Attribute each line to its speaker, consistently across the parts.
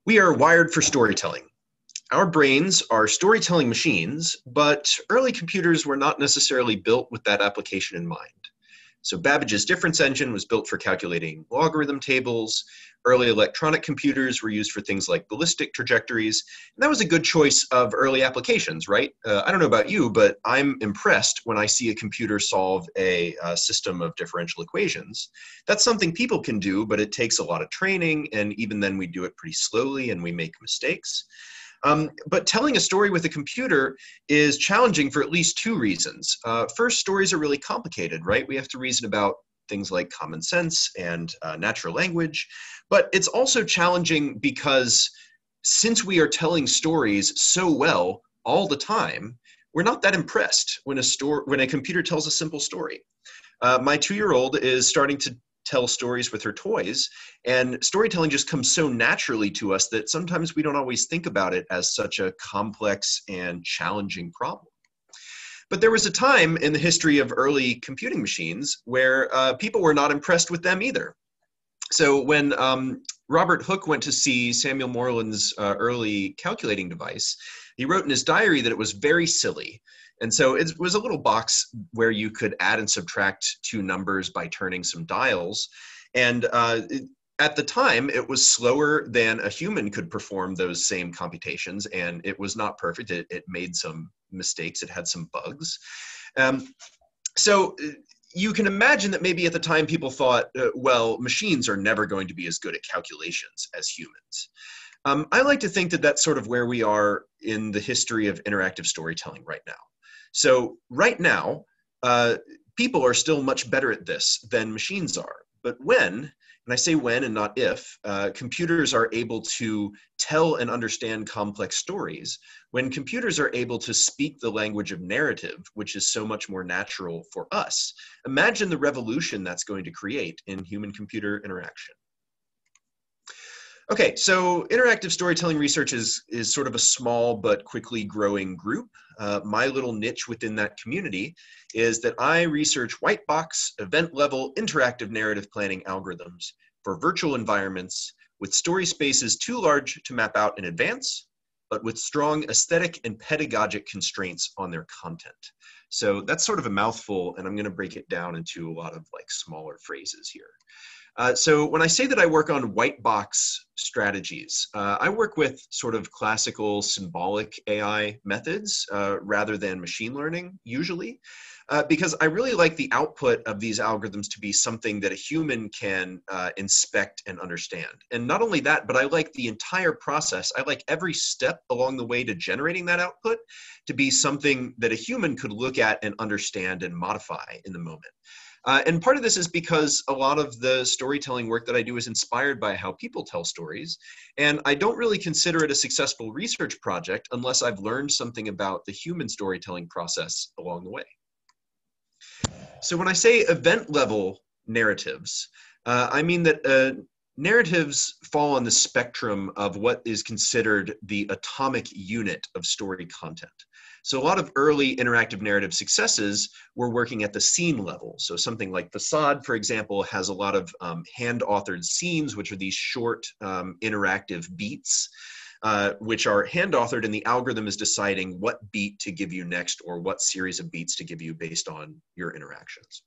Speaker 1: We are wired for storytelling. Our brains are storytelling machines, but early computers were not necessarily built with that application in mind. So Babbage's difference engine was built for calculating logarithm tables. Early electronic computers were used for things like ballistic trajectories. And that was a good choice of early applications, right? I don't know about you, but I'm impressed when I see a computer solve a system of differential equations. That's something people can do, but it takes a lot of training, and even then we do it pretty slowly and we make mistakes. But telling a story with a computer is challenging for at least two reasons. First, stories are really complicated, right? We have to reason about things like common sense and natural language. But it's also challenging because since we are telling stories so well all the time, we're not that impressed when a computer tells a simple story. My 2-year-old is starting to tell stories with her toys, and storytelling just comes so naturally to us that sometimes we don't always think about it as such a complex and challenging problem. But there was a time in the history of early computing machines where people were not impressed with them either. So when Robert Hooke went to see Samuel Morland's early calculating device, he wrote in his diary that it was very silly. And so it was a little box where you could add and subtract two numbers by turning some dials. And at the time, it was slower than a human could perform those same computations, and it was not perfect. It made some mistakes. It had some bugs. So you can imagine that maybe at the time people thought, well, machines are never going to be as good at calculations as humans. I like to think that that's sort of where we are in the history of interactive storytelling right now. So right now, people are still much better at this than machines are. But when, and I say when and not if, computers are able to tell and understand complex stories, when computers are able to speak the language of narrative, which is so much more natural for us, imagine the revolution that's going to create in human-computer interaction. Okay, so interactive storytelling research is sort of a small but quickly growing group. My little niche within that community is that I research white box, event-level interactive narrative planning algorithms for virtual environments with story spaces too large to map out in advance, but with strong aesthetic and pedagogic constraints on their content. So that's sort of a mouthful, and I'm going to break it down into a lot of like smaller phrases here. So when I say that I work on white box strategies, I work with sort of classical symbolic AI methods rather than machine learning usually, because I really like the output of these algorithms to be something that a human can inspect and understand. And not only that, but I like the entire process. I like every step along the way to generating that output to be something that a human could look at and understand and modify in the moment. And part of this is because a lot of the storytelling work that I do is inspired by how people tell stories. And I don't really consider it a successful research project unless I've learned something about the human storytelling process along the way. So when I say event level narratives, I mean that narratives fall on the spectrum of what is considered the atomic unit of story content. So a lot of early interactive narrative successes were working at the scene level. So something like Facade, for example, has a lot of hand-authored scenes, which are these short interactive beats, which are hand-authored, and the algorithm is deciding what beat to give you next or what series of beats to give you based on your interactions.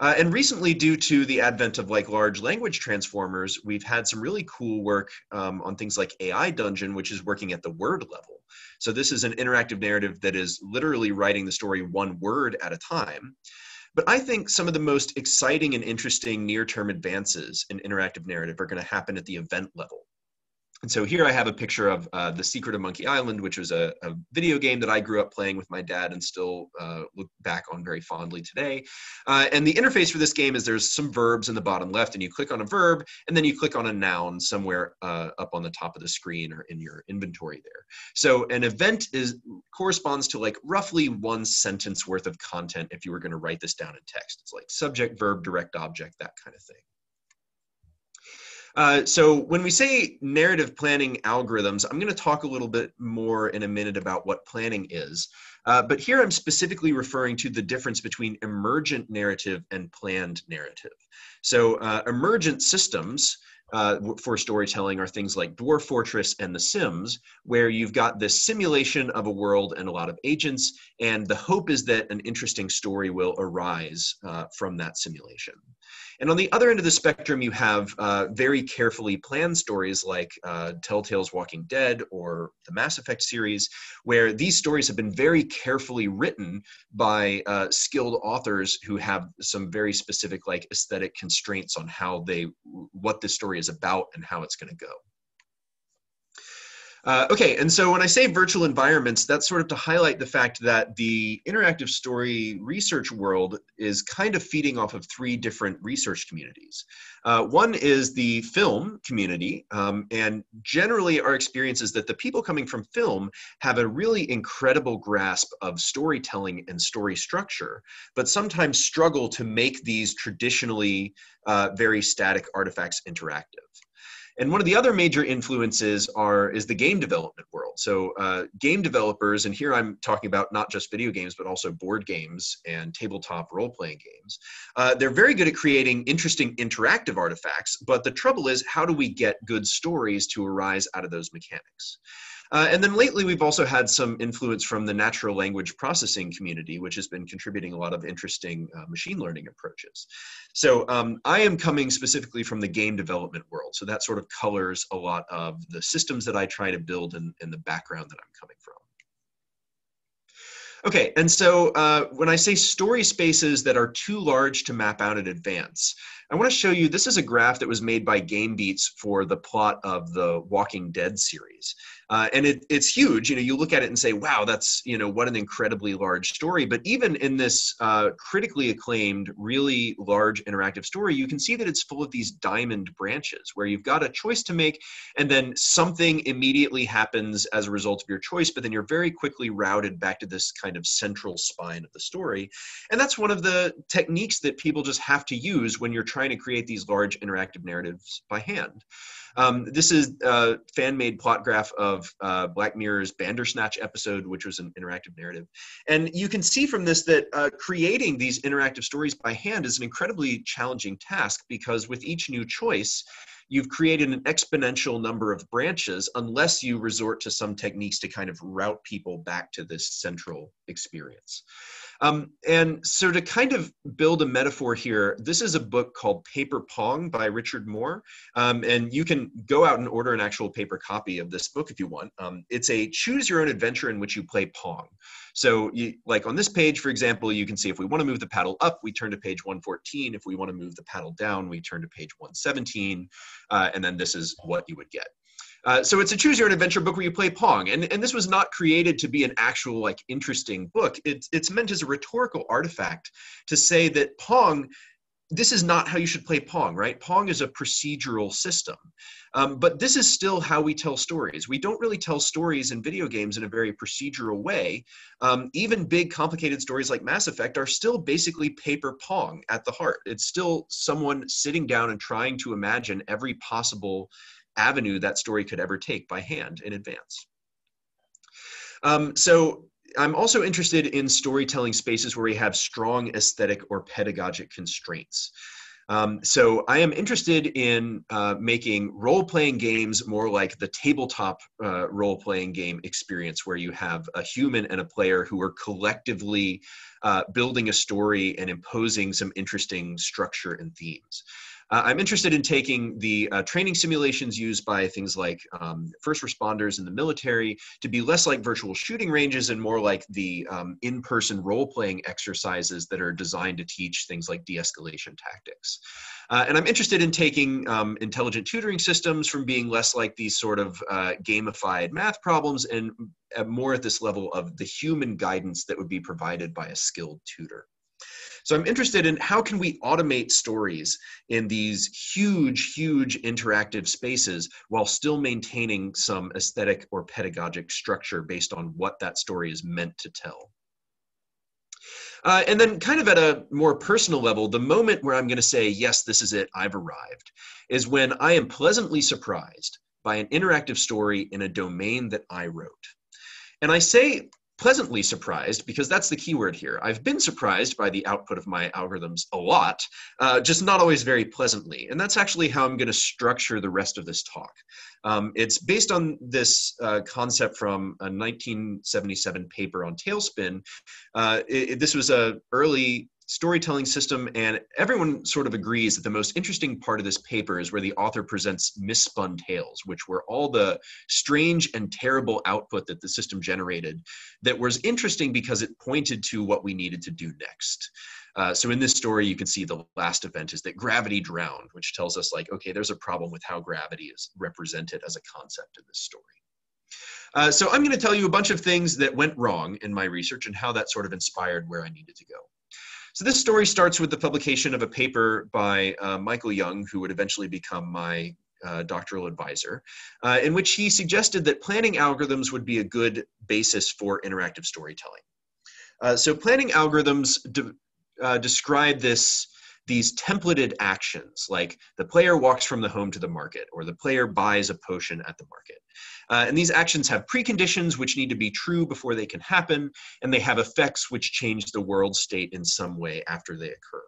Speaker 1: And recently, due to the advent of like large language transformers, we've had some really cool work on things like AI Dungeon, which is working at the word level. So this is an interactive narrative that is literally writing the story one word at a time. But I think some of the most exciting and interesting near-term advances in interactive narrative are going to happen at the event level. And so here I have a picture of The Secret of Monkey Island, which was a video game that I grew up playing with my dad and still look back on very fondly today. And the interface for this game is there's some verbs in the bottom left, and you click on a verb, and then you click on a noun somewhere up on the top of the screen or in your inventory there. So an event corresponds to like roughly one sentence worth of content if you were going to write this down in text. It's like subject, verb, direct object, that kind of thing. So when we say narrative planning algorithms, I'm going to talk a little bit more in a minute about what planning is. But here I'm specifically referring to the difference between emergent narrative and planned narrative. So emergent systems for storytelling are things like Dwarf Fortress and The Sims, where you've got this simulation of a world and a lot of agents, and the hope is that an interesting story will arise from that simulation. And on the other end of the spectrum, you have very carefully planned stories like Telltale's Walking Dead or the Mass Effect series, where these stories have been very carefully written by skilled authors who have some very specific like aesthetic constraints on what this story is about and how it's going to go. Okay, and so when I say virtual environments, that's sort of to highlight the fact that the interactive story research world is kind of feeding off of three different research communities. One is the film community, and generally our experience is that the people coming from film have a really incredible grasp of storytelling and story structure, but sometimes struggle to make these traditionally very static artifacts interactive. And one of the other major influences is the game development world. So game developers, and here I'm talking about not just video games, but also board games and tabletop role-playing games. They're very good at creating interesting interactive artifacts, but the trouble is, how do we get good stories to arise out of those mechanics? And then lately, we've also had some influence from the natural language processing community, which has been contributing a lot of interesting machine learning approaches. So I am coming specifically from the game development world. So that sort of colors a lot of the systems that I try to build and the background that I'm coming from. Okay, and so when I say story spaces that are too large to map out in advance, I want to show you, this is a graph that was made by GameBeats for the plot of the Walking Dead series. And it's huge. You know, you look at it and say, wow, that's, you know, what an incredibly large story. But even in this critically acclaimed, really large interactive story, you can see that it's full of these diamond branches where you've got a choice to make, and then something immediately happens as a result of your choice, but then you're very quickly routed back to this kind of central spine of the story. And that's one of the techniques that people just have to use when you're trying to create these large interactive narratives by hand. This is a fan-made plot graph of Black Mirror's Bandersnatch episode, which was an interactive narrative. And you can see from this that creating these interactive stories by hand is an incredibly challenging task, because with each new choice, you've created an exponential number of branches unless you resort to some techniques to kind of route people back to this central experience. And so to kind of build a metaphor here, this is a book called Paper Pong by Richard Moore. And you can go out and order an actual paper copy of this book if you want. It's a choose your own adventure in which you play Pong. So like on this page, for example, you can see if we want to move the paddle up, we turn to page 114. If we want to move the paddle down, we turn to page 117. And then this is what you would get. So it's a choose your own adventure book where you play Pong. And this was not created to be an actual like interesting book. It's meant as a rhetorical artifact to say that Pong, this is not how you should play Pong, right? Pong is a procedural system. But this is still how we tell stories. We don't really tell stories in video games in a very procedural way. Even big complicated stories like Mass Effect are still basically paper Pong at the heart. It's still someone sitting down and trying to imagine every possible avenue that story could ever take by hand in advance. So I'm also interested in storytelling spaces where we have strong aesthetic or pedagogic constraints. So I am interested in making role-playing games more like the tabletop role-playing game experience, where you have a human and a player who are collectively building a story and imposing some interesting structure and themes. I'm interested in taking the training simulations used by things like first responders in the military to be less like virtual shooting ranges and more like the in-person role-playing exercises that are designed to teach things like de-escalation tactics. And I'm interested in taking intelligent tutoring systems from being less like these sort of gamified math problems and more at this level of the human guidance that would be provided by a skilled tutor. So I'm interested in how can we automate stories in these huge, huge interactive spaces while still maintaining some aesthetic or pedagogic structure based on what that story is meant to tell. And then kind of at a more personal level, the moment where I'm going to say, yes, this is it, I've arrived, is when I am pleasantly surprised by an interactive story in a domain that I wrote. And I say pleasantly surprised, because that's the key word here. I've been surprised by the output of my algorithms a lot, just not always very pleasantly. And that's actually how I'm going to structure the rest of this talk. It's based on this concept from a 1977 paper on tailspin. This was an early storytelling system, and everyone sort of agrees that the most interesting part of this paper is where the author presents Mis-Spun Tales, which were all the strange and terrible output that the system generated that was interesting because it pointed to what we needed to do next. So in this story, you can see the last event is that gravity drowned, which tells us like, okay, there's a problem with how gravity is represented as a concept in this story. So I'm going to tell you a bunch of things that went wrong in my research and how that sort of inspired where I needed to go. So this story starts with the publication of a paper by Michael Young, who would eventually become my doctoral advisor, in which he suggested that planning algorithms would be a good basis for interactive storytelling. So planning algorithms describe these templated actions, like the player walks from the home to the market, or the player buys a potion at the market. And these actions have preconditions which need to be true before they can happen, and they have effects which change the world state in some way after they occur.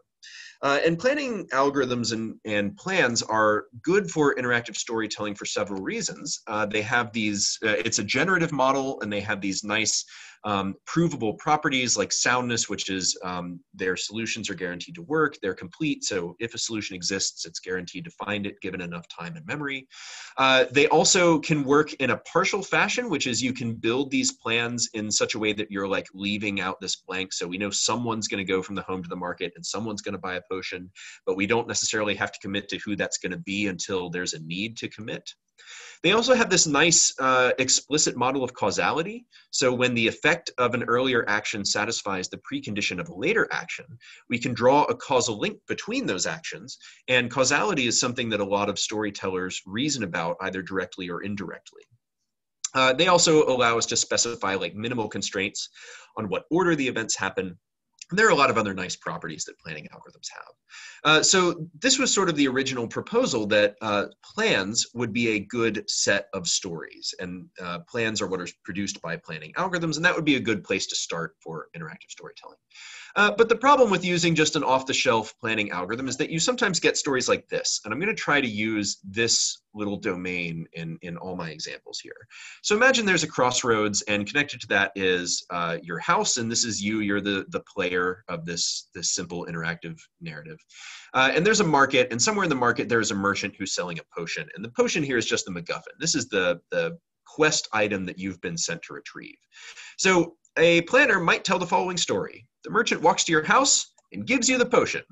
Speaker 1: And planning algorithms and plans are good for interactive storytelling for several reasons. They have these, it's a generative model, and they have these nice provable properties like soundness, which is their solutions are guaranteed to work. They're complete, so if a solution exists, it's guaranteed to find it given enough time and memory. They also can work in a partial fashion, which is you can build these plans in such a way that you're like leaving out this blank. So we know someone's going to go from the home to the market and someone's going to buy a potion, but we don't necessarily have to commit to who that's going to be until there's a need to commit. They also have this nice explicit model of causality. So when the effect of an earlier action satisfies the precondition of a later action, we can draw a causal link between those actions. And causality is something that a lot of storytellers reason about either directly or indirectly. They also allow us to specify like minimal constraints on what order the events happen. There are a lot of other nice properties that planning algorithms have. So this was sort of the original proposal that plans would be a good set of stories, and plans are what are produced by planning algorithms, and that would be a good place to start for interactive storytelling. But the problem with using just an off-the-shelf planning algorithm is that you sometimes get stories like this, and I'm going to try to use this little domain in all my examples here. So imagine there's a crossroads, and connected to that is your house, and this is you, you're the player of this simple interactive narrative. And there's a market, and somewhere in the market there's a merchant who's selling a potion, and the potion here is just the MacGuffin. This is the quest item that you've been sent to retrieve. So a planner might tell the following story. The merchant walks to your house and gives you the potion,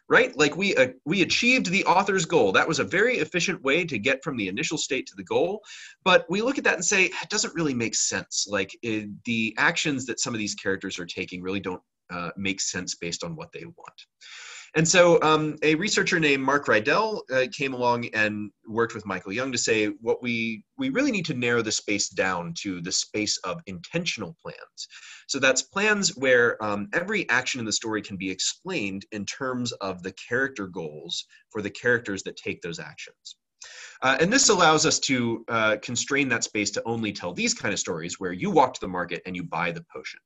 Speaker 1: right? Like we achieved the author's goal. That was a very efficient way to get from the initial state to the goal. But we look at that and say, it doesn't really make sense. Like the actions that some of these characters are taking really don't make sense based on what they want. And so a researcher named Mark Rydell came along and worked with Michael Young to say, what we really need to narrow the space down to the space of intentional plans. So that's plans where every action in the story can be explained in terms of the character goals for the characters that take those actions. And this allows us to constrain that space to only tell these kind of stories where you walk to the market and you buy the potion.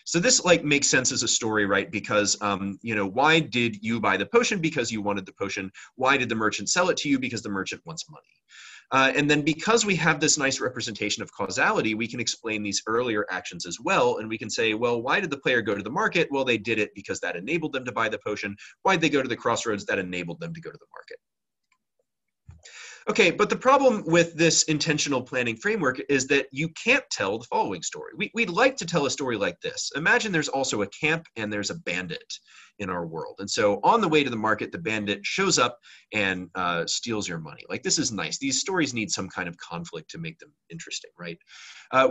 Speaker 1: So this like makes sense as a story, right? Because, why did you buy the potion? Because you wanted the potion. Why did the merchant sell it to you? Because the merchant wants money. And then because we have this nice representation of causality, we can explain these earlier actions as well. And we can say, well, why did the player go to the market? Well, they did it because that enabled them to buy the potion. Why did they go to the crossroads? That enabled them to go to the market. Okay, but the problem with this intentional planning framework is that you can't tell the following story. We'd like to tell a story like this. Imagine there's also a camp and there's a bandit in our world. And so on the way to the market, the bandit shows up and steals your money. Like, this is nice. These stories need some kind of conflict to make them interesting, right?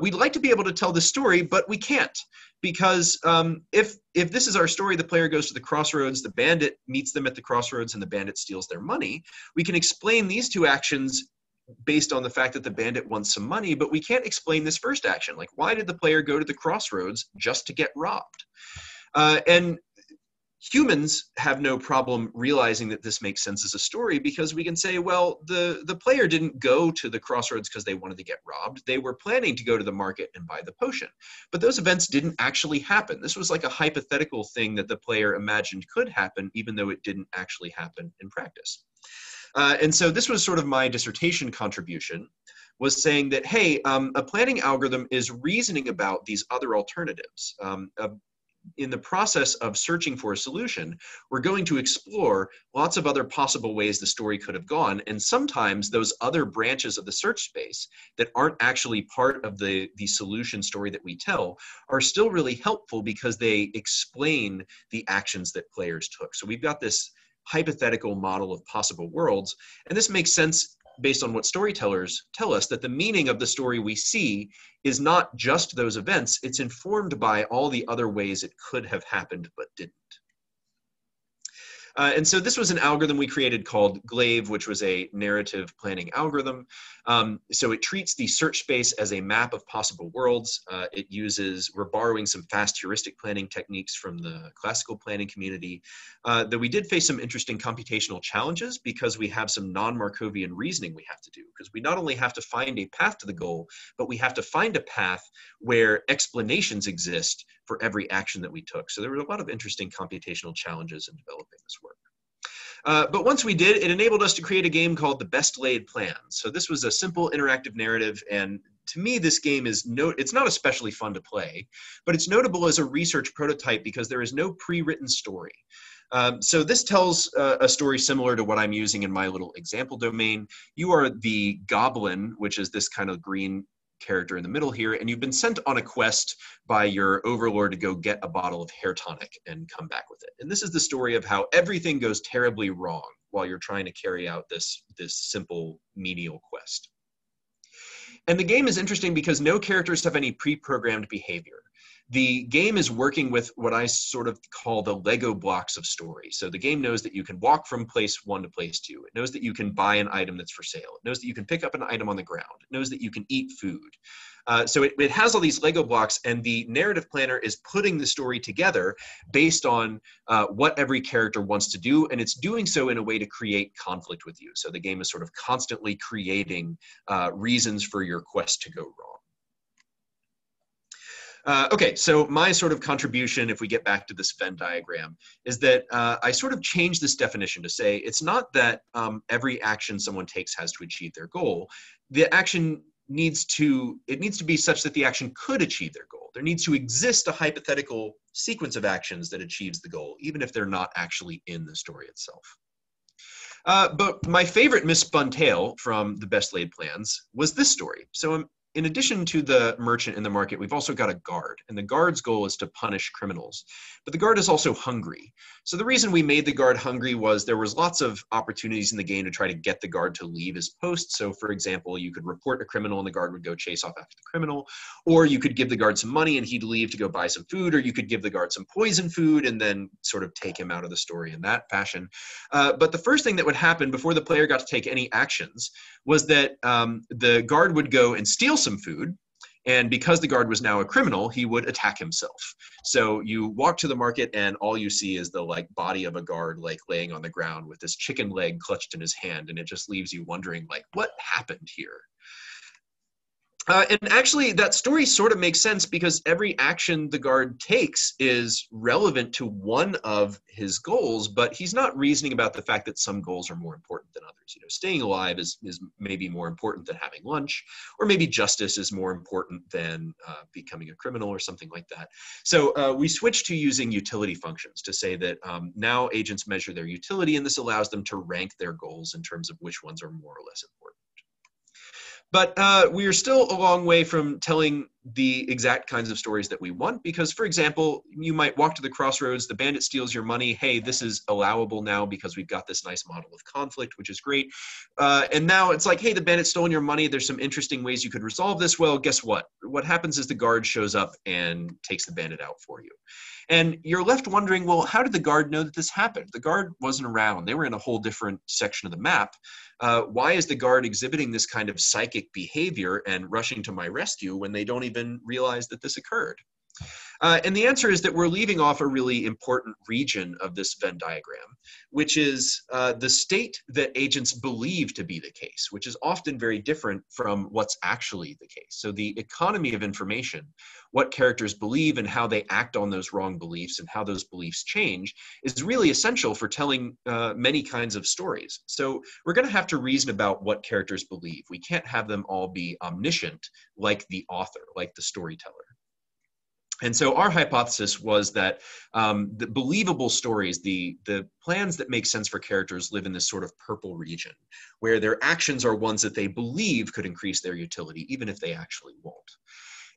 Speaker 1: We'd like to be able to tell this story, but we can't. Because if this is our story, the player goes to the crossroads, the bandit meets them at the crossroads, and the bandit steals their money, we can explain these two actions based on the fact that the bandit wants some money, but we can't explain this first action. Like, why did the player go to the crossroads just to get robbed? And Humans have no problem realizing that this makes sense as a story because we can say, well, the player didn't go to the crossroads because they wanted to get robbed. They were planning to go to the market and buy the potion. But those events didn't actually happen. This was like a hypothetical thing that the player imagined could happen, even though it didn't actually happen in practice. And so this was sort of my dissertation contribution, was saying that, hey, a planning algorithm is reasoning about these other alternatives. In the process of searching for a solution, we're going to explore lots of other possible ways the story could have gone. And sometimes those other branches of the search space that aren't actually part of the solution story that we tell are still really helpful because they explain the actions that players took. So we've got this hypothetical model of possible worlds, and this makes sense based on what storytellers tell us, that the meaning of the story we see is not just those events, it's informed by all the other ways it could have happened but didn't. And so this was an algorithm we created called Glaive, which was a narrative planning algorithm. So it treats the search space as a map of possible worlds. We're borrowing some fast heuristic planning techniques from the classical planning community. Though we did face some interesting computational challenges because we have some non-Markovian reasoning we have to do. Because we not only have to find a path to the goal, but we have to find a path where explanations exist for every action that we took. So there were a lot of interesting computational challenges in developing this work. But once we did, it enabled us to create a game called The Best Laid Plans. So this was a simple interactive narrative, and to me, this game is it's not especially fun to play, but it's notable as a research prototype because there is no pre-written story. So this tells a story similar to what I'm using in my little example domain. You are the goblin, which is this kind of green character in the middle here, and you've been sent on a quest by your overlord to go get a bottle of hair tonic and come back with it. And this is the story of how everything goes terribly wrong while you're trying to carry out this simple menial quest. And the game is interesting because no characters have any pre-programmed behavior. The game is working with what I sort of call the Lego blocks of story. So the game knows that you can walk from place 1 to place 2. It knows that you can buy an item that's for sale. It knows that you can pick up an item on the ground. It knows that you can eat food. So it has all these Lego blocks, and the narrative planner is putting the story together based on what every character wants to do, and it's doing so in a way to create conflict with you. So the game is sort of constantly creating reasons for your quest to go wrong. Okay, so my sort of contribution, if we get back to this Venn diagram, is that I sort of changed this definition to say it's not that every action someone takes has to achieve their goal. The action needs to be such that the action could achieve their goal. There needs to exist a hypothetical sequence of actions that achieves the goal, even if they're not actually in the story itself. But my favorite Mis-Spun Tale from The Best Laid Plans was this story. So in addition to the merchant in the market, we've also got a guard, and the guard's goal is to punish criminals. But the guard is also hungry. So the reason we made the guard hungry was there was lots of opportunities in the game to try to get the guard to leave his post. So for example, you could report a criminal and the guard would go chase off after the criminal, or you could give the guard some money and he'd leave to go buy some food, or you could give the guard some poison food and then sort of take him out of the story in that fashion. But the first thing that would happen before the player got to take any actions was that the guard would go and steal some food, and because the guard was now a criminal, he would attack himself. So you walk to the market and all you see is the body of a guard laying on the ground with this chicken leg clutched in his hand, and it just leaves you wondering what happened here? And actually, that story sort of makes sense because every action the guard takes is relevant to one of his goals, but he's not reasoning about the fact that some goals are more important than others. You know, staying alive is maybe more important than having lunch, or maybe justice is more important than becoming a criminal or something like that. So we switched to using utility functions to say that now agents measure their utility, and this allows them to rank their goals in terms of which ones are more or less important. But we are still a long way from telling the exact kinds of stories that we want because, for example, you might walk to the crossroads, the bandit steals your money. Hey, this is allowable now because we've got this nice model of conflict, which is great. And now it's like, hey, the bandit's stolen your money. There's some interesting ways you could resolve this. Well, guess what? What happens is the guard shows up and takes the bandit out for you. And you're left wondering, well, how did the guard know that this happened? The guard wasn't around. They were in a whole different section of the map. Why is the guard exhibiting this kind of psychic behavior and rushing to my rescue when they don't even realize that this occurred? And the answer is that we're leaving off a really important region of this Venn diagram, which is the state that agents believe to be the case, which is often very different from what's actually the case. So the economy of information, what characters believe and how they act on those wrong beliefs and how those beliefs change, is really essential for telling many kinds of stories. So we're going to have to reason about what characters believe. We can't have them all be omniscient like the author, like the storyteller. And so our hypothesis was that the believable stories, the plans that make sense for characters, live in this sort of purple region, where their actions are ones that they believe could increase their utility, even if they actually won't.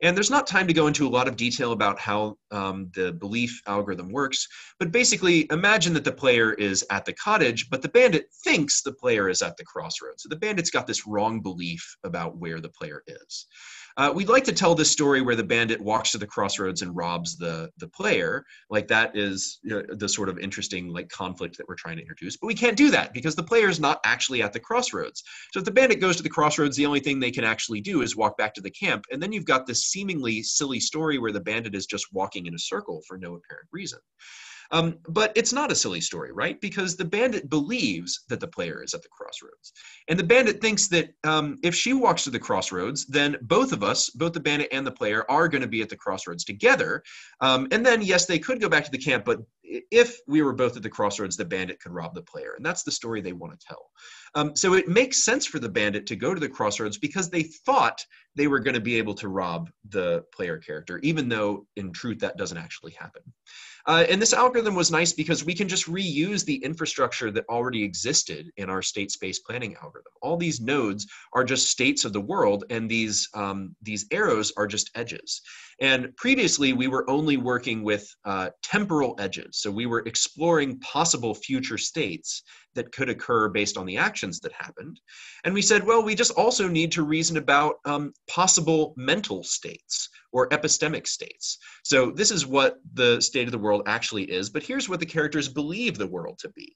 Speaker 1: And there's not time to go into a lot of detail about how the belief algorithm works, but basically imagine that the player is at the cottage, but the bandit thinks the player is at the crossroads. So the bandit's got this wrong belief about where the player is. We'd like to tell this story where the bandit walks to the crossroads and robs the player. Like that is the sort of interesting like conflict that we're trying to introduce. But we can't do that because the player is not actually at the crossroads. So if the bandit goes to the crossroads, the only thing they can actually do is walk back to the camp. And then you've got this seemingly silly story where the bandit is just walking in a circle for no apparent reason. But it's not a silly story, right? Because the bandit believes that the player is at the crossroads. And the bandit thinks that if she walks to the crossroads, then both of us, both the bandit and the player, are going to be at the crossroads together. And then, yes, they could go back to the camp, but if we were both at the crossroads, the bandit could rob the player. And that's the story they want to tell. So it makes sense for the bandit to go to the crossroads because they thought they were going to be able to rob the player character, even though in truth that doesn't actually happen. And this algorithm was nice because we can just reuse the infrastructure that already existed in our state space planning algorithm. All these nodes are just states of the world, and these arrows are just edges. And previously, we were only working with temporal edges. So we were exploring possible future states that could occur based on the actions that happened. And we said, well, we just also need to reason about possible mental states or epistemic states. So this is what the state of the world actually is, but here's what the characters believe the world to be.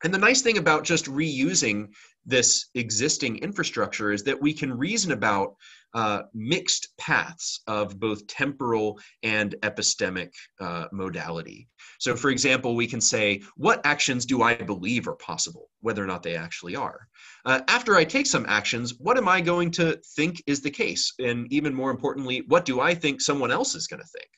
Speaker 1: And the nice thing about just reusing this existing infrastructure is that we can reason about mixed paths of both temporal and epistemic modality. So for example, we can say, what actions do I believe are possible, whether or not they actually are? After I take some actions, what am I going to think is the case? And even more importantly, what do I think someone else is going to think?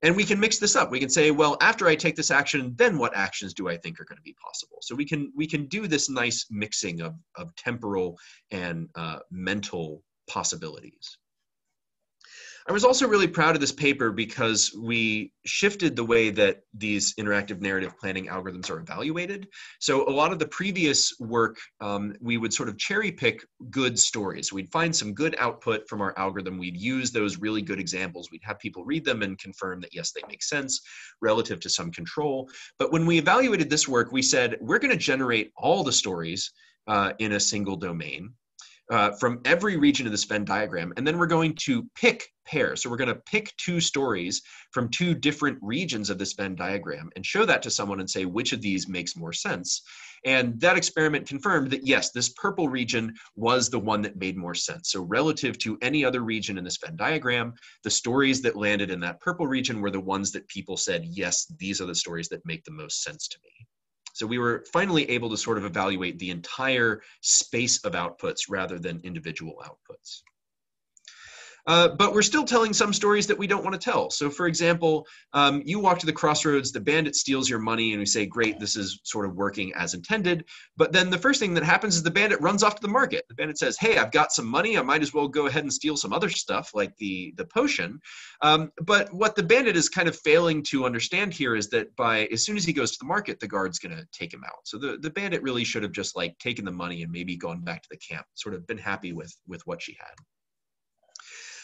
Speaker 1: And we can mix this up. We can say, well, after I take this action, then what actions do I think are going to be possible? So we can do this nice mixing of temporal and mental possibilities. I was also really proud of this paper because we shifted the way that these interactive narrative planning algorithms are evaluated. So a lot of the previous work, we would sort of cherry pick good stories. We'd find some good output from our algorithm. We'd use those really good examples. We'd have people read them and confirm that, yes, they make sense relative to some control. But when we evaluated this work, we said, we're going to generate all the stories in a single domain. From every region of this Venn diagram, and then we're going to pick pairs. So we're going to pick two stories from two different regions of this Venn diagram and show that to someone and say which of these makes more sense. And that experiment confirmed that yes, this purple region was the one that made more sense. So relative to any other region in this Venn diagram, the stories that landed in that purple region were the ones that people said, yes, these are the stories that make the most sense to me. So we were finally able to sort of evaluate the entire space of outputs rather than individual outputs. But we're still telling some stories that we don't want to tell. So for example, you walk to the crossroads, the bandit steals your money, and we say, great, this is sort of working as intended. But then the first thing that happens is the bandit runs off to the market. The bandit says, hey, I've got some money. I might as well go ahead and steal some other stuff like the potion. But what the bandit is kind of failing to understand here is that as soon as he goes to the market, the guard's going to take him out. So the bandit really should have just like taken the money and maybe gone back to the camp, sort of been happy with what she had.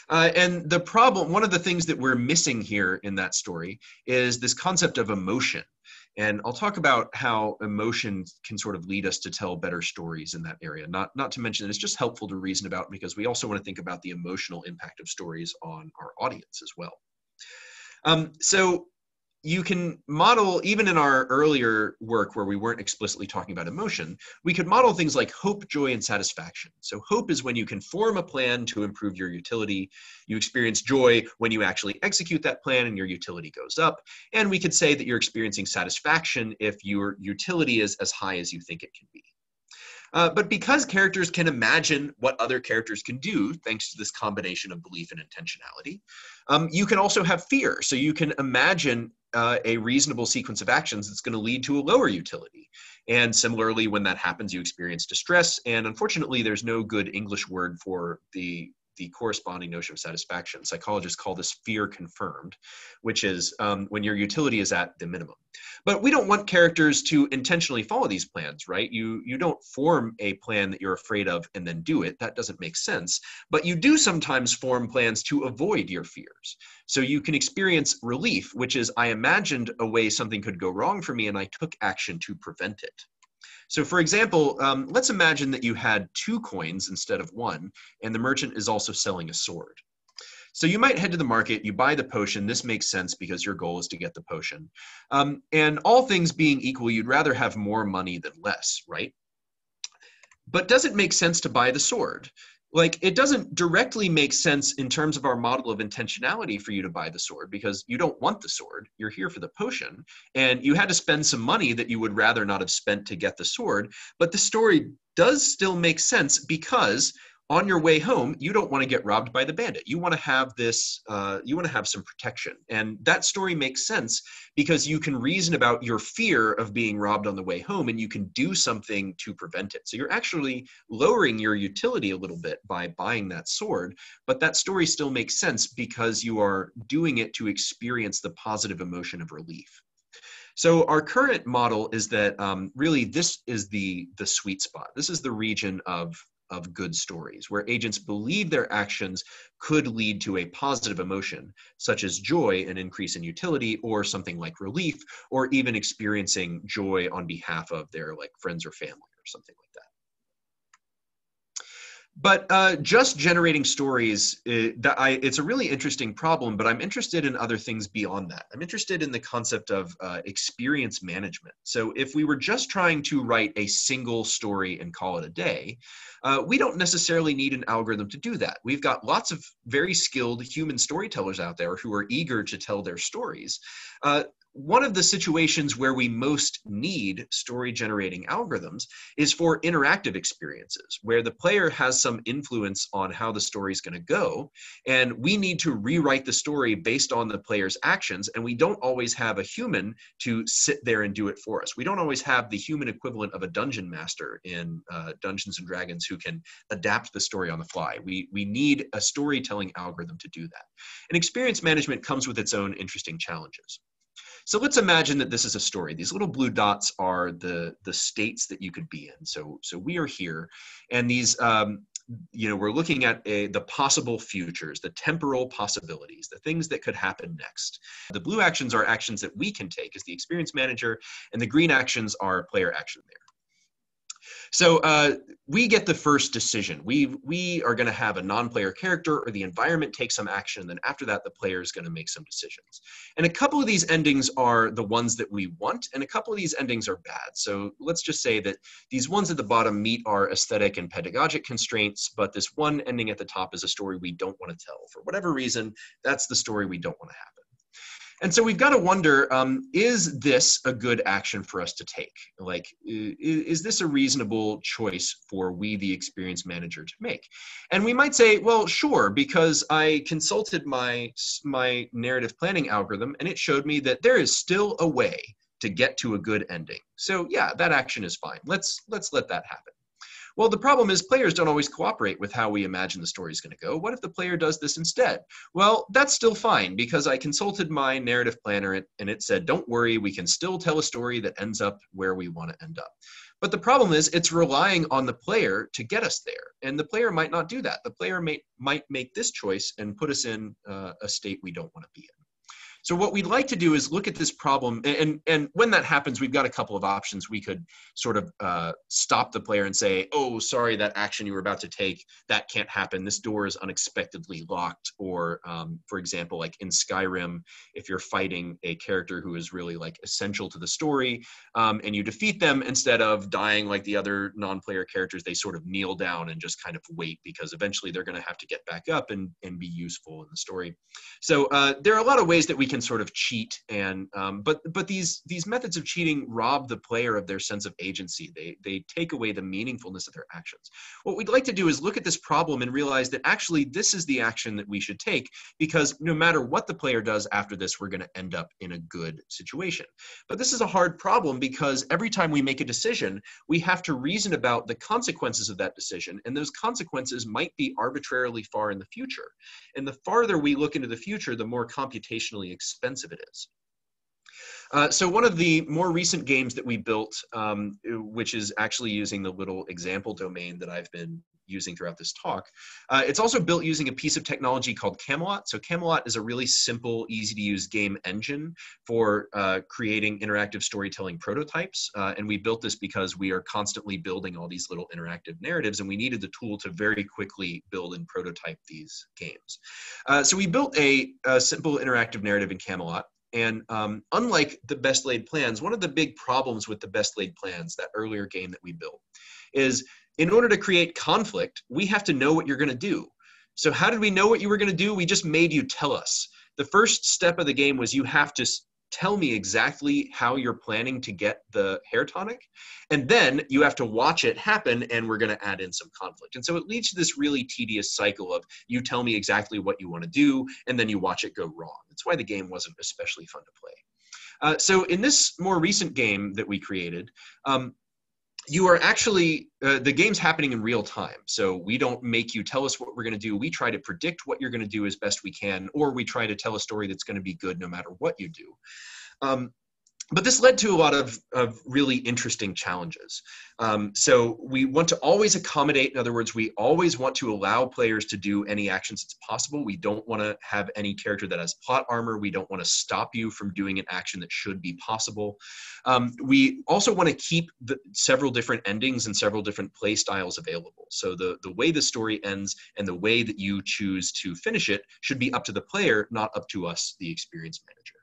Speaker 1: And the problem, one of the things that we're missing here in that story is this concept of emotion. And I'll talk about how emotion can sort of lead us to tell better stories in that area. Not to mention that it's just helpful to reason about because we also want to think about the emotional impact of stories on our audience as well. So you can model, even in our earlier work where we weren't explicitly talking about emotion, we could model things like hope, joy, and satisfaction. So hope is when you can form a plan to improve your utility. You experience joy when you actually execute that plan and your utility goes up. And we could say that you're experiencing satisfaction if your utility is as high as you think it can be. But because characters can imagine what other characters can do, thanks to this combination of belief and intentionality, you can also have fear. So you can imagine a reasonable sequence of actions that's going to lead to a lower utility. And similarly, when that happens, you experience distress. And unfortunately, there's no good English word for the corresponding notion of satisfaction. Psychologists call this fear confirmed, which is when your utility is at the minimum. But we don't want characters to intentionally follow these plans, right? You don't form a plan that you're afraid of and then do it. That doesn't make sense. But you do sometimes form plans to avoid your fears. So you can experience relief, which is I imagined a way something could go wrong for me and I took action to prevent it. So for example, let's imagine that you had 2 coins instead of 1, and the merchant is also selling a sword. So you might head to the market, you buy the potion. This makes sense because your goal is to get the potion. And all things being equal, you'd rather have more money than less, right? But does it make sense to buy the sword? Like, it doesn't directly make sense in terms of our model of intentionality for you to buy the sword because you don't want the sword. You're here for the potion. And you had to spend some money that you would rather not have spent to get the sword. But the story does still make sense because on your way home, you don't want to get robbed by the bandit. You want to have this, you want to have some protection. And that story makes sense because you can reason about your fear of being robbed on the way home and you can do something to prevent it. So you're actually lowering your utility a little bit by buying that sword, but that story still makes sense because you are doing it to experience the positive emotion of relief. So our current model is that really this is the sweet spot. This is the region of good stories, where agents believe their actions could lead to a positive emotion, such as joy, an increase in utility, or something like relief, or even experiencing joy on behalf of their friends or family or something like that. But just generating stories, it's a really interesting problem, but I'm interested in other things beyond that. I'm interested in the concept of experience management. So if we were just trying to write a single story and call it a day, we don't necessarily need an algorithm to do that. We've got lots of very skilled human storytellers out there who are eager to tell their stories. One of the situations where we most need story generating algorithms is for interactive experiences, where the player has some influence on how the story is going to go. And we need to rewrite the story based on the player's actions. And we don't always have a human to sit there and do it for us. We don't always have the human equivalent of a dungeon master in Dungeons and Dragons who can adapt the story on the fly. We need a storytelling algorithm to do that. And experience management comes with its own interesting challenges. So let's imagine that this is a story. These little blue dots are the states that you could be in. So we are here, and these, we're looking at the possible futures, the temporal possibilities, the things that could happen next. The blue actions are actions that we can take as the experience manager, and the green actions are player action there. So we get the first decision. We are going to have a non-player character, or the environment takes some action, and then after that, the player is going to make some decisions. And a couple of these endings are the ones that we want, and a couple of these endings are bad. So let's just say that these ones at the bottom meet our aesthetic and pedagogic constraints, but this one ending at the top is a story we don't want to tell. For whatever reason, that's the story we don't want to happen. And so we've got to wonder, is this a good action for us to take? Like, is this a reasonable choice for we, the experience manager, to make? And we might say, well, sure, because I consulted my narrative planning algorithm, and it showed me that there is still a way to get to a good ending. So yeah, that action is fine. Let's let that happen. Well, the problem is players don't always cooperate with how we imagine the story is going to go. What if the player does this instead? Well, that's still fine because I consulted my narrative planner and it said, don't worry, we can still tell a story that ends up where we want to end up. But the problem is it's relying on the player to get us there. And the player might not do that. The player might make this choice and put us in a state we don't want to be in. So what we'd like to do is look at this problem, and when that happens, we've got a couple of options. We could sort of stop the player and say, oh, sorry, that action you were about to take, that can't happen. This door is unexpectedly locked. Or, for example, like in Skyrim, if you're fighting a character who is really like essential to the story, and you defeat them, instead of dying like the other non-player characters, they sort of kneel down and just kind of wait, because eventually they're going to have to get back up and be useful in the story. So there are a lot of ways that we can sort of cheat, and but these methods of cheating rob the player of their sense of agency. They take away the meaningfulness of their actions. What we'd like to do is look at this problem and realize that actually this is the action that we should take, because no matter what the player does after this, we're going to end up in a good situation. But this is a hard problem, because every time we make a decision, we have to reason about the consequences of that decision, and those consequences might be arbitrarily far in the future. And the farther we look into the future, the more computationally expensive it is. So one of the more recent games that we built, which is actually using the little example domain that I've been using throughout this talk, it's also built using a piece of technology called Camelot. So Camelot is a really simple, easy to use game engine for creating interactive storytelling prototypes. And we built this because we are constantly building all these little interactive narratives, and we needed the tool to very quickly build and prototype these games. So we built a simple interactive narrative in Camelot. And unlike the Best Laid Plans, one of the big problems with the Best Laid Plans, that earlier game that we built, is in order to create conflict, we have to know what you're going to do. So how did we know what you were going to do? We just made you tell us. The first step of the game was you have to tell me exactly how you're planning to get the hair tonic, and then you have to watch it happen, and we're going to add in some conflict. And so it leads to this really tedious cycle of you tell me exactly what you want to do, and then you watch it go wrong. That's why the game wasn't especially fun to play. So in this more recent game that we created, you are actually, the game's happening in real time. So we don't make you tell us what we're going to do. We try to predict what you're going to do as best we can, or we try to tell a story that's going to be good no matter what you do. But this led to a lot of really interesting challenges. So we want to always accommodate. In other words, we always want to allow players to do any actions that's possible. We don't want to have any character that has plot armor. We don't want to stop you from doing an action that should be possible. We also want to keep several different endings and several different play styles available. So the way the story ends and the way that you choose to finish it should be up to the player, not up to us, the experience manager.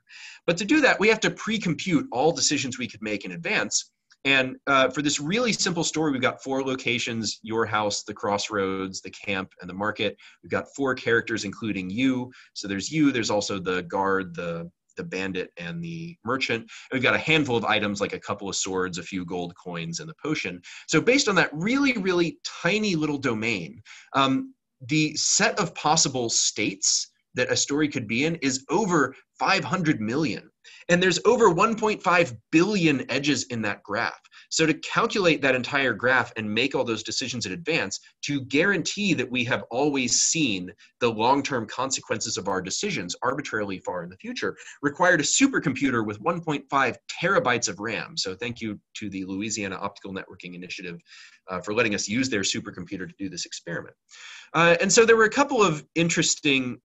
Speaker 1: But to do that, we have to pre-compute all decisions we could make in advance. And for this really simple story, we've got 4 locations: your house, the crossroads, the camp, and the market. We've got 4 characters, including you. So there's you, there's also the guard, the bandit, and the merchant. And we've got a handful of items like a couple of swords, a few gold coins, and the potion. So based on that really, really tiny little domain, the set of possible states that a story could be in is over 500 million. And there's over 1.5 billion edges in that graph. So to calculate that entire graph and make all those decisions in advance to guarantee that we have always seen the long-term consequences of our decisions arbitrarily far in the future required a supercomputer with 1.5 terabytes of RAM. So thank you to the Louisiana Optical Networking Initiative for letting us use their supercomputer to do this experiment. And so there were a couple of interesting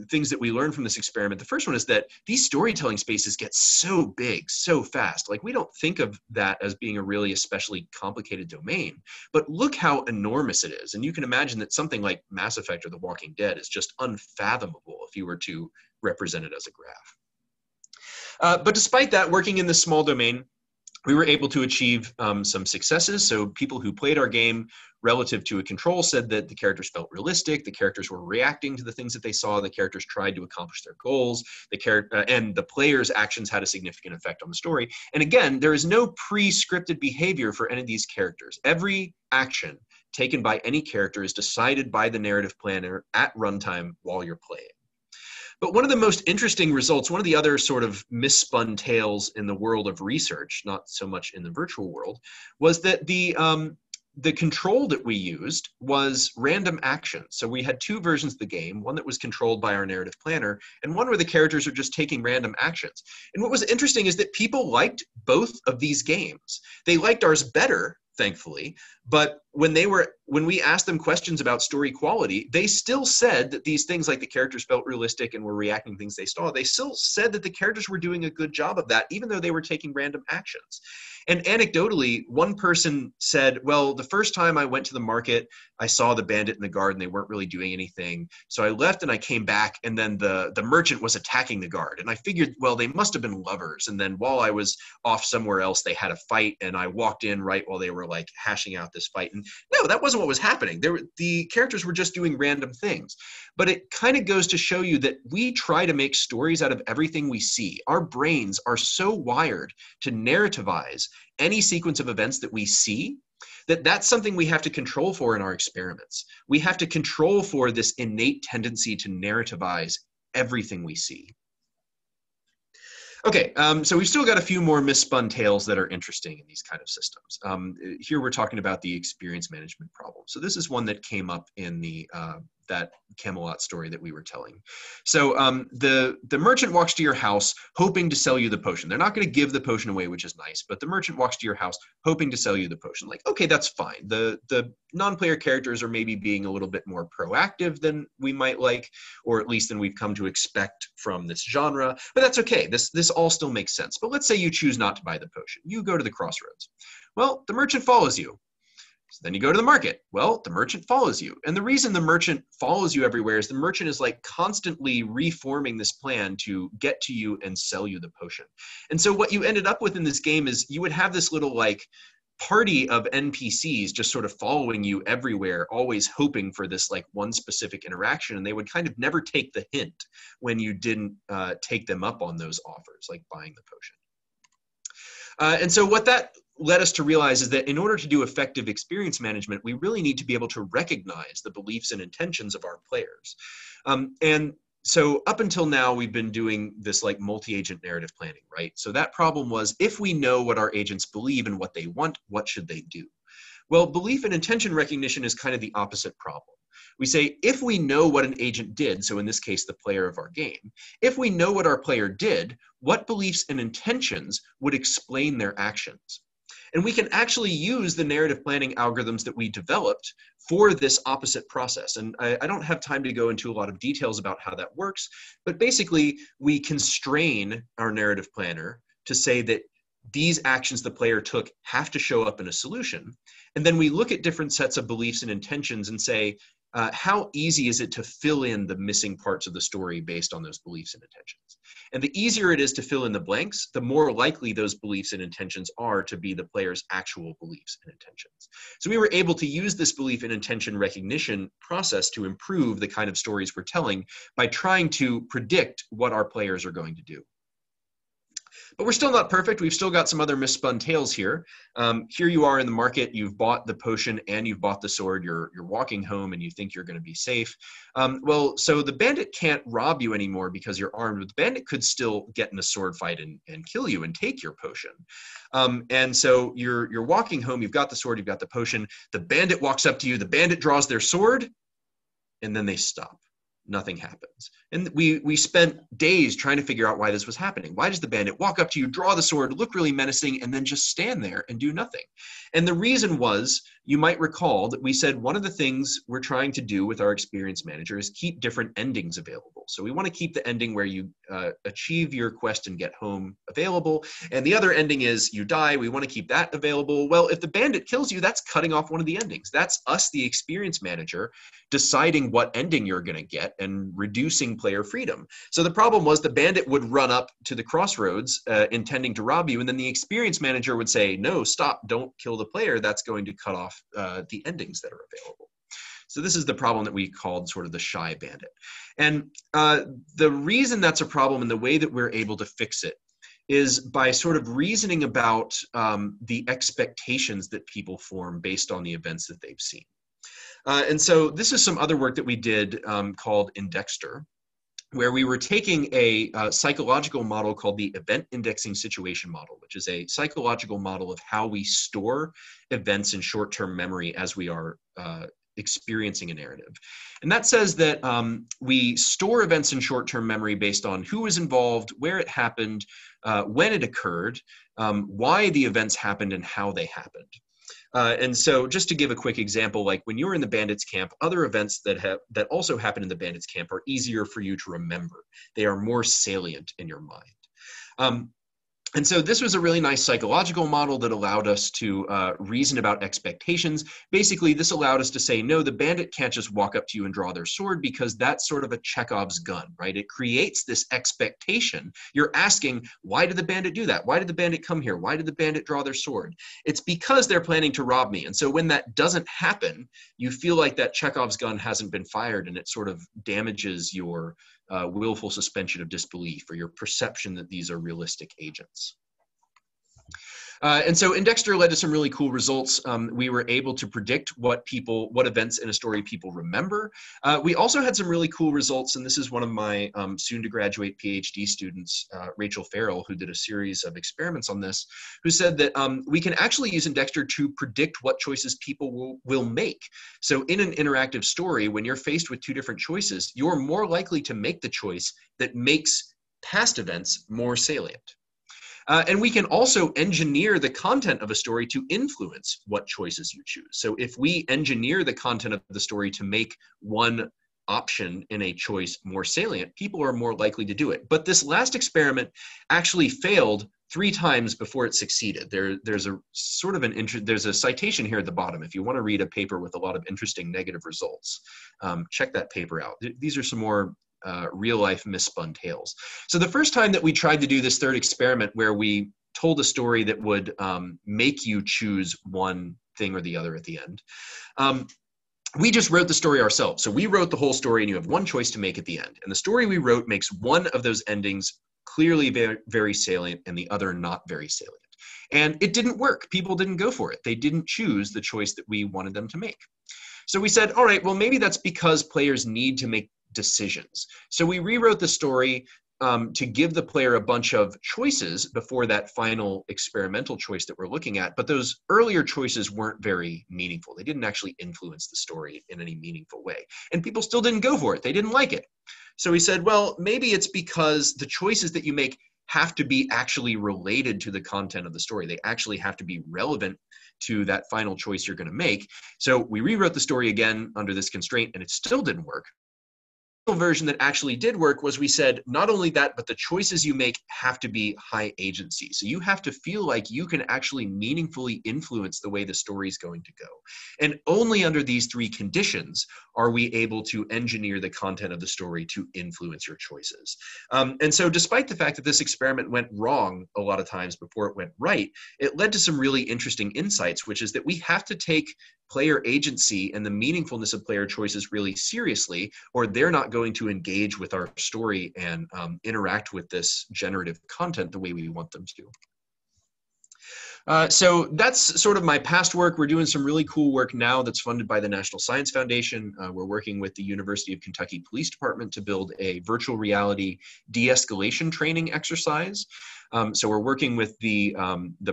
Speaker 1: things that we learned from this experiment. The first one is that these storytelling spaces get so big, so fast. Like, we don't think of that as being a really especially complicated domain, but look how enormous it is. And you can imagine that something like Mass Effect or The Walking Dead is just unfathomable if you were to represent it as a graph. But despite that, working in this small domain, we were able to achieve some successes. So people who played our game relative to a control said that the characters felt realistic, the characters were reacting to the things that they saw, the characters tried to accomplish their goals, and the player's actions had a significant effect on the story. And again, there is no pre-scripted behavior for any of these characters. Every action taken by any character is decided by the narrative planner at runtime while you're playing. But one of the most interesting results, one of the other sort of misspun tales in the world of research, not so much in the virtual world, was that the control that we used was random action. So we had 2 versions of the game, one that was controlled by our narrative planner, and one where the characters are just taking random actions. And what was interesting is that people liked both of these games. They liked ours better thankfully. But when we asked them questions about story quality, they still said that these things, like the characters felt realistic and were reacting to things they saw, they still said that the characters were doing a good job of that, even though they were taking random actions. And anecdotally, one person said, well, the first time I went to the market, I saw the bandit and the guard and they weren't really doing anything. So I left and I came back, and then the merchant was attacking the guard. And I figured, well, they must have been lovers. And then while I was off somewhere else, they had a fight, and I walked in right while they were like hashing out this fight. And no, that wasn't what was happening. The characters were just doing random things. But it kind of goes to show you that we try to make stories out of everything we see. Our brains are so wired to narrativize any sequence of events that we see, that's something we have to control for in our experiments. We have to control for this innate tendency to narrativize everything we see. Okay, so we've still got a few more mis-spun tales that are interesting in these kind of systems. Here we're talking about the experience management problem. So this is one that came up in the that Camelot story that we were telling. So the merchant walks to your house hoping to sell you the potion. They're not going to give the potion away, which is nice, but the merchant walks to your house hoping to sell you the potion. Like, okay, that's fine. The non-player characters are maybe being a little bit more proactive than we might like, or at least than we've come to expect from this genre, but that's okay. This all still makes sense. But let's say you choose not to buy the potion. You go to the crossroads. Well, the merchant follows you. So then you go to the market. Well, the merchant follows you. And the reason the merchant follows you everywhere is the merchant is like constantly reforming this plan to get to you and sell you the potion. And so what you ended up with in this game is you would have this little like party of NPCs just sort of following you everywhere, always hoping for this like one specific interaction. And they would kind of never take the hint when you didn't take them up on those offers, like buying the potion. And so what that led us to realize is that in order to do effective experience management, we really need to be able to recognize the beliefs and intentions of our players. And so up until now, we've been doing this like multi-agent narrative planning, right? So that problem was, if we know what our agents believe and what they want, what should they do? Well, belief and intention recognition is kind of the opposite problem. We say, if we know what an agent did, so in this case, the player of our game, if we know what our player did, what beliefs and intentions would explain their actions? And we can actually use the narrative planning algorithms that we developed for this opposite process. And I don't have time to go into a lot of details about how that works, but basically we constrain our narrative planner to say that these actions the player took have to show up in a solution. And then we look at different sets of beliefs and intentions and say, how easy is it to fill in the missing parts of the story based on those beliefs and intentions? And the easier it is to fill in the blanks, the more likely those beliefs and intentions are to be the player's actual beliefs and intentions. So we were able to use this belief and intention recognition process to improve the kind of stories we're telling by trying to predict what our players are going to do. But we're still not perfect. We've still got some other mis-spun tales here. Here you are in the market. You've bought the potion and you've bought the sword. You're walking home and you think you're going to be safe. Well, so the bandit can't rob you anymore because you're armed, but the bandit could still get in a sword fight and kill you and take your potion. And so you're walking home. You've got the sword. You've got the potion. The bandit walks up to you. The bandit draws their sword, and then they stop. Nothing happens. And we spent days trying to figure out why this was happening. Why does the bandit walk up to you, draw the sword, look really menacing, and then just stand there and do nothing? And the reason was, you might recall that we said one of the things we're trying to do with our experience manager is keep different endings available. So we want to keep the ending where you achieve your quest and get home available. And the other ending is you die. We want to keep that available. Well, if the bandit kills you, that's cutting off one of the endings. That's us, the experience manager, deciding what ending you're going to get and reducing player freedom. So the problem was the bandit would run up to the crossroads intending to rob you, and then the experience manager would say, no, stop, don't kill the player. That's going to cut off the endings that are available. So this is the problem that we called sort of the shy bandit. And the reason that's a problem and the way that we're able to fix it is by sort of reasoning about the expectations that people form based on the events that they've seen. And so this is some other work that we did called Indexter, where we were taking a psychological model called the event indexing situation model, which is a psychological model of how we store events in short-term memory as we are experiencing a narrative. And that says that we store events in short-term memory based on who was involved, where it happened, when it occurred, why the events happened, and how they happened. And so just to give a quick example, like when you're in the bandits camp, other events that also happen in the bandits camp are easier for you to remember. They are more salient in your mind. And so this was a really nice psychological model that allowed us to reason about expectations. Basically, this allowed us to say, no, the bandit can't just walk up to you and draw their sword, because that's sort of a Chekhov's gun, right? It creates this expectation. You're asking, why did the bandit do that? Why did the bandit come here? Why did the bandit draw their sword? It's because they're planning to rob me. And so when that doesn't happen, you feel like that Chekhov's gun hasn't been fired, and it sort of damages your willful suspension of disbelief, or your perception that these are realistic agents. And so Indexter led to some really cool results. We were able to predict what events in a story people remember. We also had some really cool results, and this is one of my soon-to-graduate PhD students, Rachel Farrell, who did a series of experiments on this, who said that we can actually use Indexter to predict what choices people will make. So in an interactive story, when you're faced with two different choices, you're more likely to make the choice that makes past events more salient. And we can also engineer the content of a story to influence what choices you choose. So if we engineer the content of the story to make one option in a choice more salient, people are more likely to do it. But this last experiment actually failed 3 times before it succeeded. There's a sort of there's a citation here at the bottom. If you want to read a paper with a lot of interesting negative results, check that paper out. These are some more real-life Mis-Spun Tales. So the first time that we tried to do this third experiment, where we told a story that would make you choose one thing or the other at the end, we just wrote the story ourselves. So we wrote the whole story, and you have one choice to make at the end. And the story we wrote makes one of those endings clearly very, very salient and the other not very salient. And it didn't work. People didn't go for it. They didn't choose the choice that we wanted them to make. So we said, all right, well, maybe that's because players need to make decisions. So we rewrote the story to give the player a bunch of choices before that final experimental choice that we're looking at. But those earlier choices weren't very meaningful. They didn't actually influence the story in any meaningful way. And people still didn't go for it. They didn't like it. So we said, well, maybe it's because the choices that you make have to be actually related to the content of the story. They actually have to be relevant to that final choice you're going to make. So we rewrote the story again under this constraint, and it still didn't work. Version that actually did work was, we said, not only that, but the choices you make have to be high agency. So you have to feel like you can actually meaningfully influence the way the story is going to go. And only under these 3 conditions are we able to engineer the content of the story to influence your choices. And so despite the fact that this experiment went wrong a lot of times before it went right, it led to some really interesting insights, which is that we have to take player agency and the meaningfulness of player choices really seriously, or they're not going to engage with our story and interact with this generative content the way we want them to. So that's sort of my past work. We're doing some really cool work now that's funded by the National Science Foundation. We're working with the University of Kentucky Police Department to build a virtual reality de-escalation training exercise. So we're working with the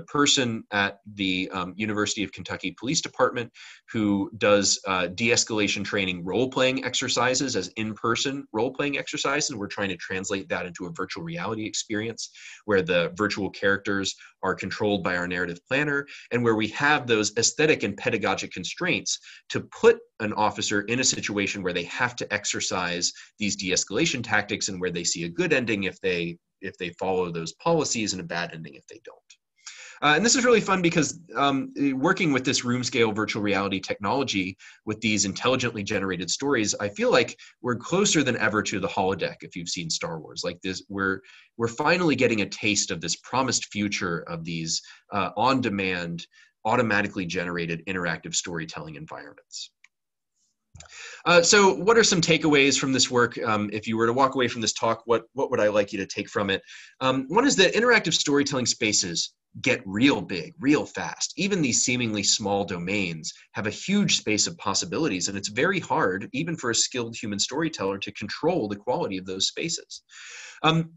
Speaker 1: person at the University of Kentucky Police Department who does de-escalation training role-playing exercises as in-person role-playing exercises. And we're trying to translate that into a virtual reality experience where the virtual characters are controlled by our narrative planner, and where we have those aesthetic and pedagogic constraints to put an officer in a situation where they have to exercise these de-escalation tactics, and where they see a good ending if they follow those policies, and a bad ending if they don't. And this is really fun because working with this room scale virtual reality technology with these intelligently generated stories, I feel like we're closer than ever to the holodeck. If you've seen Star Wars, like this, we're finally getting a taste of this promised future of these on-demand, automatically generated interactive storytelling environments. So what are some takeaways from this work? If you were to walk away from this talk, what would I like you to take from it? One is that interactive storytelling spaces get real big, real fast. Even these seemingly small domains have a huge space of possibilities, and it's very hard, even for a skilled human storyteller, to control the quality of those spaces.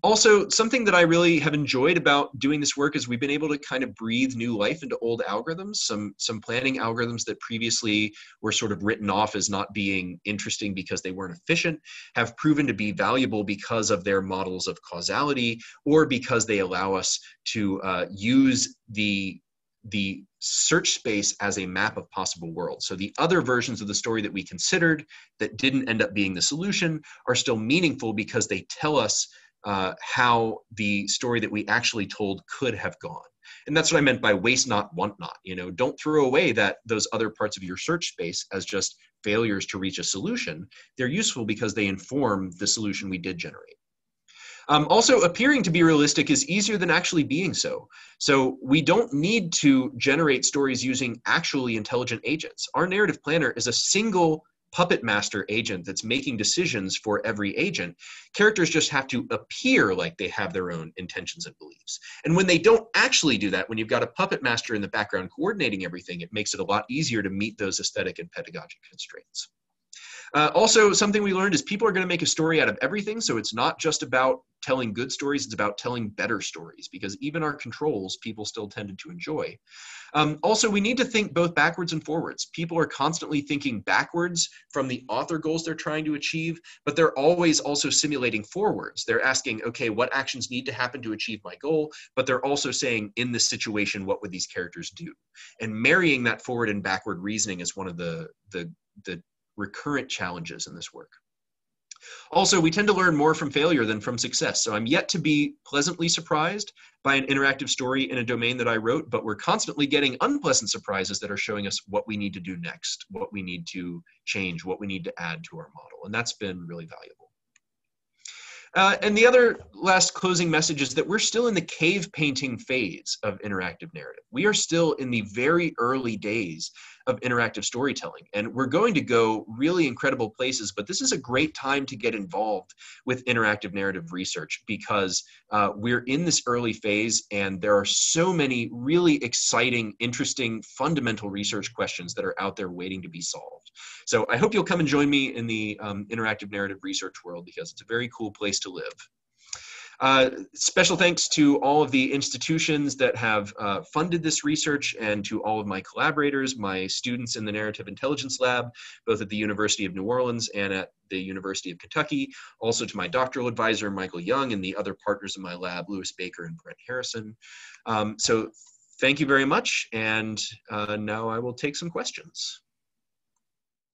Speaker 1: Also, something that I really have enjoyed about doing this work is we've been able to kind of breathe new life into old algorithms. Some planning algorithms that previously were sort of written off as not being interesting because they weren't efficient have proven to be valuable because of their models of causality, or because they allow us to use the the search space as a map of possible worlds. So the other versions of the story that we considered that didn't end up being the solution are still meaningful because they tell us how the story that we actually told could have gone. And that's what I meant by waste not, want not. You know, don't throw away those other parts of your search space as just failures to reach a solution. They're useful because they inform the solution we did generate. Also, appearing to be realistic is easier than actually being so. So we don't need to generate stories using actually intelligent agents. Our narrative planner is a single puppet master agent that's making decisions for every agent. Characters just have to appear like they have their own intentions and beliefs. And when they don't actually do that, when you've got a puppet master in the background coordinating everything, it makes it a lot easier to meet those aesthetic and pedagogic constraints. Also, something we learned is people are going to make a story out of everything. So it's not just about telling good stories, it's about telling better stories, because even our controls, people still tended to enjoy. Also, we need to think both backwards and forwards. People are constantly thinking backwards from the author goals they're trying to achieve, but they're always also simulating forwards. They're asking, okay, what actions need to happen to achieve my goal? But they're also saying, in this situation, what would these characters do? And marrying that forward and backward reasoning is one of the recurrent challenges in this work. Also, we tend to learn more from failure than from success. So I'm yet to be pleasantly surprised by an interactive story in a domain that I wrote, but we're constantly getting unpleasant surprises that are showing us what we need to do next, what we need to change, what we need to add to our model. And that's been really valuable. And the other last closing message is that we're still in the cave painting phase of interactive narrative. We are still in the very early days of interactive storytelling, and we're going to go really incredible places, but this is a great time to get involved with interactive narrative research because we're in this early phase and there are so many really exciting, interesting, fundamental research questions that are out there waiting to be solved. So I hope you'll come and join me in the interactive narrative research world because it's a very cool place to live. Special thanks to all of the institutions that have funded this research and to all of my collaborators, my students in the Narrative Intelligence Lab, both at the University of New Orleans and at the University of Kentucky. Also to my doctoral advisor, Michael Young, and the other partners in my lab, Lewis Baker and Brent Harrison. So thank you very much. And now I will take some questions.